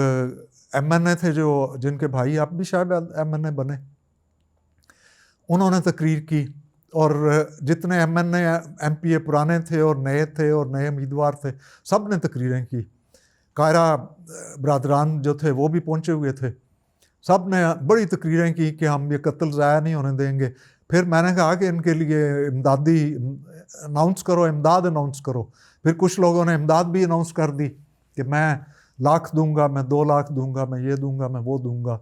MNA थे जिनके भाई आप भी शायद MNA बने, उन्होंने तकरीर की और जितने MNA MPA पुराने थे और नए उम्मीदवार थे, सब ने तकरीरें की। कायरा बरादरान जो थे वो भी पहुँचे हुए थे, सब ने बड़ी तकरीरें की कि हम ये कत्ल ज़ाया नहीं होने देंगे। फिर मैंने कहा कि इनके लिए इमदादी अनाउंस करो, इमदाद अनाउंस करो। फिर कुछ लोगों ने इमदाद भी अनाउंस कर दी कि मैं 1 लाख दूंगा, मैं 2 लाख दूंगा, मैं ये दूंगा, मैं वो दूंगा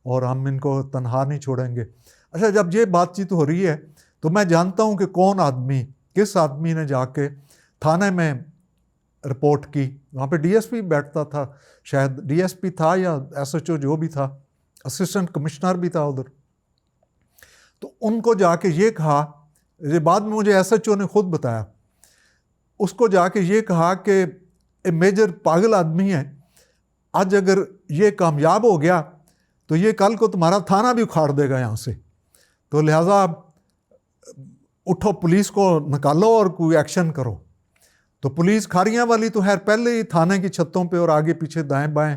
और हम इनको तनहा नहीं छोड़ेंगे। अच्छा, जब ये बातचीत हो रही है तो मैं जानता हूँ कि किस आदमी ने जाके थाने में रिपोर्ट की। वहाँ पे DSP बैठता था, शायद DSP था या SHO जो भी था, असिस्टेंट कमिश्नर भी था उधर। तो उनको जाके ये कहा, ये बाद में मुझे SHO ने खुद बताया, उसको जाके ये कहा कि मेजर पागल आदमी है, आज अगर ये कामयाब हो गया तो ये कल को तुम्हारा थाना भी उखाड़ देगा यहाँ से, तो लिहाजा उठो, पुलिस को निकालो और कोई एक्शन करो। तो पुलिस खारियाँ वाली तो खैर पहले ही थाने की छतों पे और आगे पीछे दाएं बाएं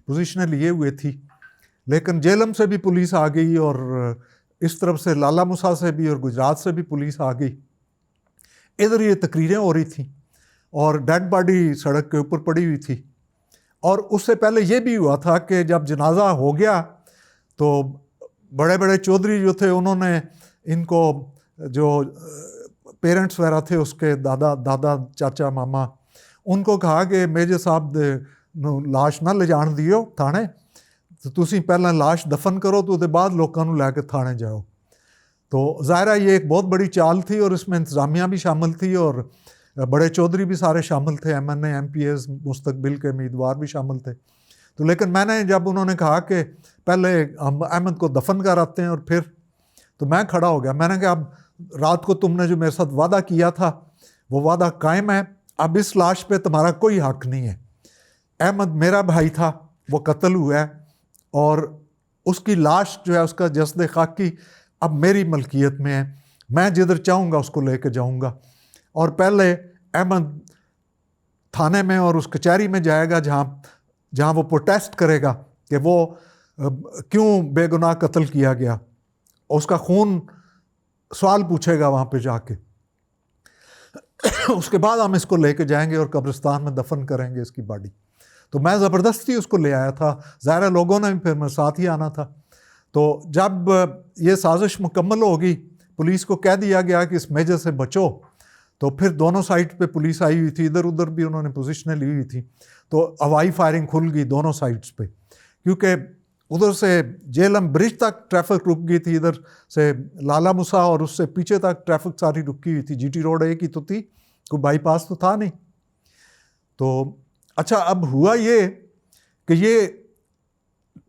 पोजीशनें लिए हुए थी, लेकिन जेलम से भी पुलिस आ गई और इस तरफ से लाला मूसा से भी और गुजरात से भी पुलिस आ गई। इधर ये तकरीरें हो रही थी और डेड बॉडी सड़क के ऊपर पड़ी हुई थी। और उससे पहले ये भी हुआ था कि जब जनाजा हो गया तो बड़े बड़े चौधरी जो थे, उन्होंने इनको, जो पेरेंट्स वगैरह थे उसके, दादा चाचा मामा, उनको कहा कि मेजर साहब लाश ना ले जान दियो थाने, तो तुसी पहला लाश दफन करो तो उसके बाद लोगों को लैके थाने जाओ। तो ज़ाहिर है ये एक बहुत बड़ी चाल थी और इसमें इंतज़ामिया भी शामिल थी और बड़े चौधरी भी सारे शामिल थे, MNA MPAs मुस्तकबिल के उम्मीदवार भी शामिल थे। तो लेकिन मैंने, जब उन्होंने कहा कि पहले हम अहमद को दफन कराते हैं और फिर, तो मैं खड़ा हो गया। मैंने कहा अब रात को तुमने जो मेरे साथ वादा किया था वो वादा कायम है, अब इस लाश पे तुम्हारा कोई हक नहीं है। अहमद मेरा भाई था, वो कत्ल हुआ है और उसकी लाश जो है, उसका जस्द खाकी अब मेरी मलकियत में है, मैं जिधर चाहूँगा उसको लेके जाऊँगा। और पहले अहमद थाने में और उस कचहरी में जाएगा जहाँ वो प्रोटेस्ट करेगा कि वो क्यों बेगुनाह कत्ल किया गया, उसका खून सवाल पूछेगा वहाँ पे जाके। उसके बाद हम इसको लेके जाएंगे और कब्रिस्तान में दफन करेंगे इसकी बॉडी। तो मैं ज़बरदस्ती उसको ले आया था, ज़ाहिर लोगों ने भी फिर मेरे साथ ही आना था। तो जब ये साजिश मुकम्मल होगी, पुलिस को कह दिया गया कि इस मेजर से बचो, तो फिर दोनों साइड पे पुलिस आई हुई थी, इधर उधर भी उन्होंने पोजीशनें ली हुई थी। तो हवाई फायरिंग खुल गई दोनों साइड्स पे, क्योंकि उधर से जेलम ब्रिज तक ट्रैफिक रुक गई थी, इधर से लाला मुसा और उससे पीछे तक ट्रैफिक सारी रुकी हुई थी। जीटी रोड एक ही तो थी, कोई बाईपास तो था नहीं। तो अच्छा, अब हुआ ये कि ये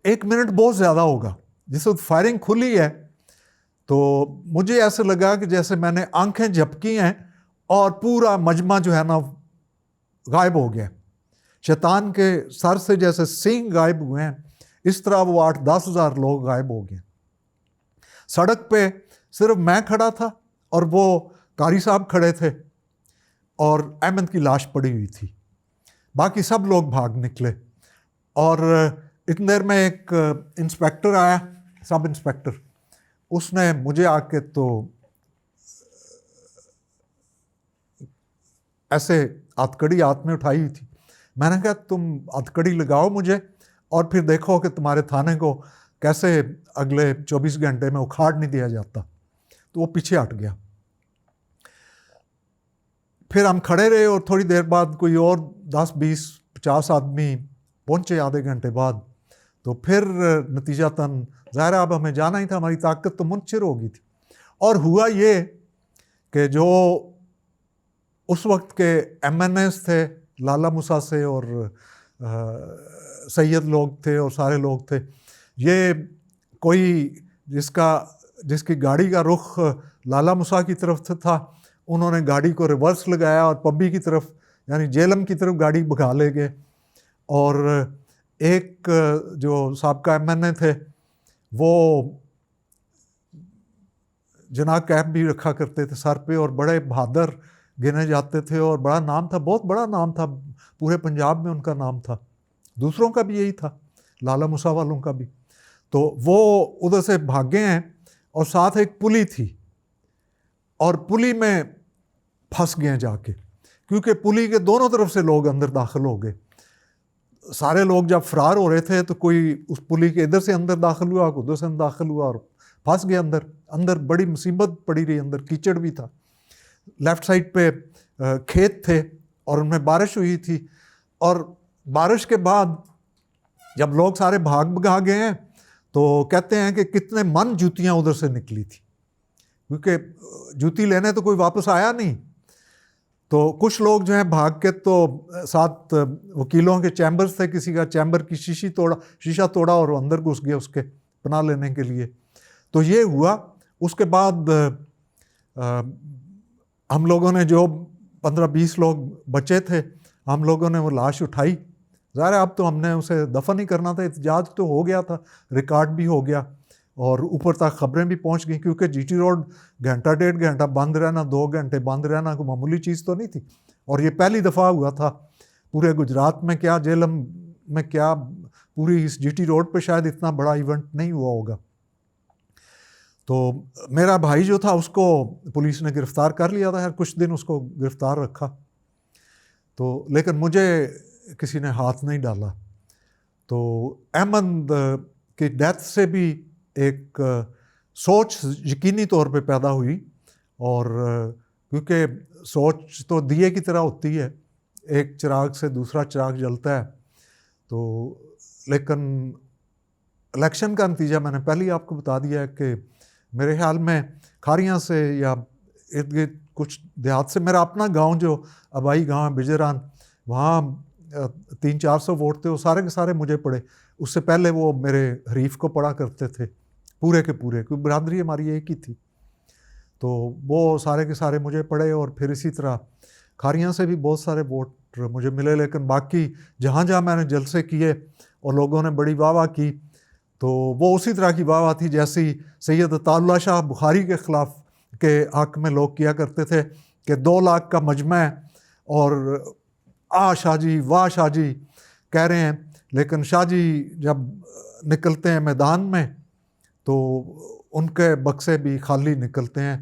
1 मिनट बहुत ज़्यादा होगा। जिस वक्त फायरिंग खुली है तो मुझे ऐसे लगा कि जैसे मैंने आंखें झपकी हैं और पूरा मजमा जो है ना गायब हो गया। शैतान के सर से जैसे सींग गायब हुए हैं, इस तरह वो 8-10 हज़ार लोग गायब हो गए। सड़क पे सिर्फ मैं खड़ा था और वो कारी साहब खड़े थे और अहमद की लाश पड़ी हुई थी। बाकी सब लोग भाग निकले और इतनी देर में एक इंस्पेक्टर आया, सब इंस्पेक्टर। उसने मुझे आके तो ऐसे हथकड़ी हाथ में उठाई हुई थी। मैंने कहा तुम हथकड़ी लगाओ मुझे और फिर देखो कि तुम्हारे थाने को कैसे अगले 24 घंटे में उखाड़ नहीं दिया जाता। तो वो पीछे हट गया। फिर हम खड़े रहे और थोड़ी देर बाद कोई और 10-20-50 आदमी पहुंचे आधे घंटे बाद। तो फिर नतीजतन ज़ाहिर अब हमें जाना ही था, हमारी ताकत तो मुनचिर हो गई थी। और हुआ ये कि जो उस वक्त के MNAs थे, लाला मुसा से और सैयद लोग थे और सारे लोग थे, ये कोई जिसकी गाड़ी का रुख लाला मुसा की तरफ से था, उन्होंने गाड़ी को रिवर्स लगाया और पब्बी की तरफ यानी जेलम की तरफ गाड़ी भगा ले गए। और एक जो साबका MNA थे वो जना कैप भी रखा करते थे सर पे और बड़े बहादुर गिने जाते थे और बड़ा नाम था, बहुत बड़ा नाम था, पूरे पंजाब में उनका नाम था। दूसरों का भी यही था, लाला मुसा वालों का भी। तो वो उधर से भागे हैं और साथ एक पुली थी और पुली में फंस गए जाके, क्योंकि पुली के दोनों तरफ से लोग अंदर दाखिल हो गए। सारे लोग जब फरार हो रहे थे तो कोई उस पुली के इधर से अंदर दाखिल हुआ, उधर से दाखिल हुआ और फंस गए अंदर बड़ी मुसीबत पड़ी रही। अंदर कीचड़ भी था, लेफ़्ट साइड पे खेत थे और उनमें बारिश हुई थी। और बारिश के बाद जब लोग सारे भाग गए हैं तो कहते हैं कि कितने मन जूतियाँ उधर से निकली थी, क्योंकि जूती लेने तो कोई वापस आया नहीं। तो कुछ लोग जो हैं भाग के तो साथ वकीलों के चैम्बर्स थे, किसी का चैम्बर की शीशा तोड़ा और अंदर घुस गए उसके पनाह लेने के लिए। तो ये हुआ। उसके बाद हम लोगों ने जो 15-20 लोग बचे थे, हम लोगों ने वो लाश उठाई। ज़ाहिर है अब तो हमने उसे दफन ही करना था, एहतजाज तो हो गया था, रिकॉर्ड भी हो गया और ऊपर तक खबरें भी पहुंच गई, क्योंकि जीटी रोड घंटा 1.5 घंटा बंद रहना, 2 घंटे बंद रहना कोई मामूली चीज़ तो नहीं थी। और ये पहली दफ़ा हुआ था पूरे गुजरात में, क्या जेलम में, क्या पूरी इस जीटी रोड पे शायद इतना बड़ा इवेंट नहीं हुआ होगा। तो मेरा भाई जो था उसको पुलिस ने गिरफ़्तार कर लिया था, कुछ दिन उसको गिरफ़्तार रखा। तो लेकिन मुझे किसी ने हाथ नहीं डाला। तो अहमद की डेथ से भी एक सोच यकीनी तौर पे पैदा हुई। और क्योंकि सोच तो दिए की तरह होती है, एक चिराग से दूसरा चिराग जलता है। तो लेकिन इलेक्शन का नतीजा मैंने पहले ही आपको बता दिया है कि मेरे ख्याल में खारियाँ से या इर्द गिर्द कुछ देहात से, मेरा अपना गांव जो आबाई गांव है बिजरान, वहाँ 300-400 वोट थे, वो सारे के सारे मुझे पड़े। उससे पहले वो मेरे हरीफ को पड़ा करते थे पूरे के पूरे, क्योंकि बरादरी हमारी एक ही थी। तो वो सारे के सारे मुझे पड़े और फिर इसी तरह खारियाँ से भी बहुत सारे वोट मुझे मिले। लेकिन बाकी जहाँ जहाँ मैंने जलसे किए और लोगों ने बड़ी वाह वाह की, तो वो उसी तरह की वाह वाह थी जैसी सैयद अताउल्लाह शाह बुखारी के ख़िलाफ़ के हक़ में लोग किया करते थे कि 2 लाख का मजमा है और आ शाह जी वाह शाह जी कह रहे हैं। लेकिन शाह जी जब निकलते हैं मैदान में तो उनके बक्से भी खाली निकलते हैं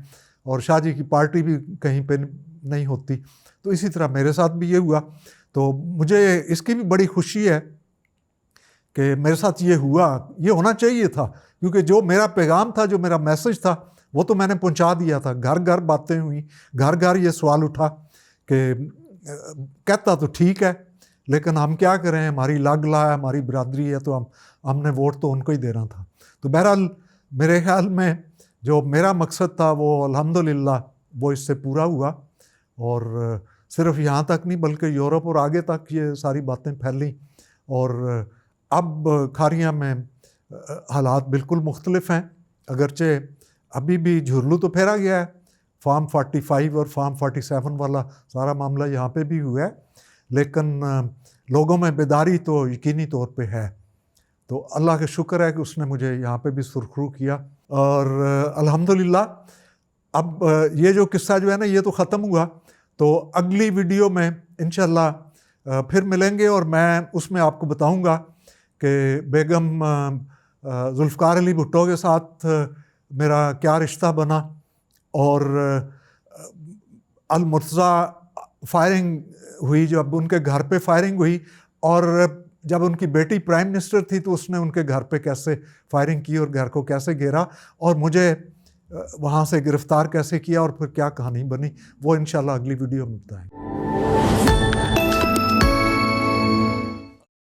और शाह जी की पार्टी भी कहीं पे नहीं होती। तो इसी तरह मेरे साथ भी ये हुआ। तो मुझे इसकी भी बड़ी खुशी है कि मेरे साथ ये हुआ, ये होना चाहिए था, क्योंकि जो मेरा पैगाम था, जो मेरा मैसेज था, वो तो मैंने पहुंचा दिया था। घर घर बातें हुई, घर घर ये सवाल उठा कि कहता तो ठीक है लेकिन हम क्या करें, हमारी लागला है, हमारी बिरादरी है, तो हमने वोट तो उनको ही देना था। तो बहरहाल मेरे ख्याल में जो मेरा मकसद था वो अल्हम्दुलिल्लाह वो इससे पूरा हुआ। और सिर्फ यहाँ तक नहीं बल्कि यूरोप और आगे तक ये सारी बातें फैली। और अब खारियाँ में हालात बिल्कुल मुख्तलिफ हैं, अगरचे अभी भी झुरलू तो फेरा गया है, फार्म 45 और फार्म 47 वाला सारा मामला यहाँ पे भी हुआ है, लेकिन लोगों में बेदारी तो यकीनी तौर पे है। तो अल्लाह का शुक्र है कि उसने मुझे यहाँ पे भी सुरखरू किया। और अल्हम्दुलिल्लाह अब ये जो किस्सा जो है ना ये तो ख़त्म हुआ। तो अगली वीडियो में इंशाल्लाह फिर मिलेंगे और मैं उसमें आपको बताऊंगा कि बेगम जुल्फ़कार अली भुट्टो के साथ मेरा क्या रिश्ता बना और अल-मुर्तज़ा फायरिंग हुई, जब उनके घर पे फायरिंग हुई, और जब उनकी बेटी प्राइम मिनिस्टर थी तो उसने उनके घर पे कैसे फायरिंग की और घर को कैसे घेरा और मुझे वहाँ से गिरफ़्तार कैसे किया और फिर क्या कहानी बनी, वो इंशाल्लाह अगली वीडियो में बताएंगे।